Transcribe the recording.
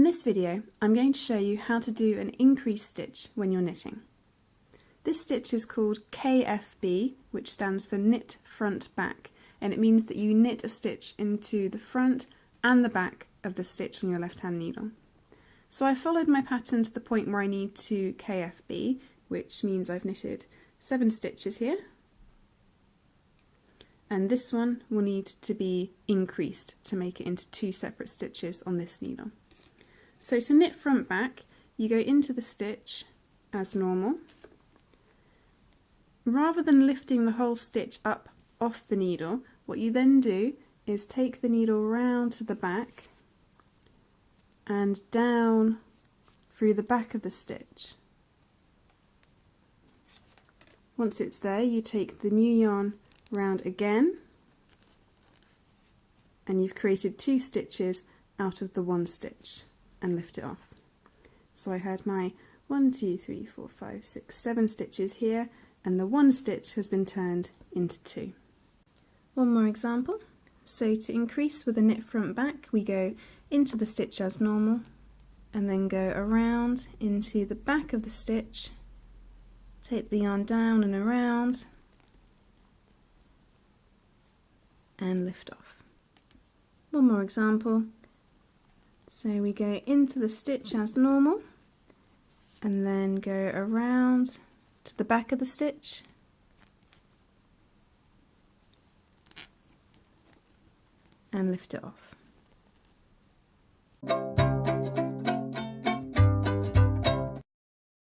In this video, I'm going to show you how to do an increase stitch when you're knitting. This stitch is called KFB, which stands for knit front back, and it means that you knit a stitch into the front and the back of the stitch on your left hand needle. So I followed my pattern to the point where I need to KFB, which means I've knitted 7 stitches here, and this one will need to be increased to make it into 2 separate stitches on this needle. So to knit front back, you go into the stitch as normal. Rather than lifting the whole stitch up off the needle, what you then do is take the needle round to the back and down through the back of the stitch. Once it's there, you take the new yarn round again, and you've created 2 stitches out of the 1 stitch and lift it off. So I had my 1, 2, 3, 4, 5, 6, 7 stitches here, and the 1 stitch has been turned into 2. One more example. So to increase with a knit front back, we go into the stitch as normal and then go around into the back of the stitch, take the yarn down and around and lift off. One more example. So we go into the stitch as normal and then go around to the back of the stitch and lift it off.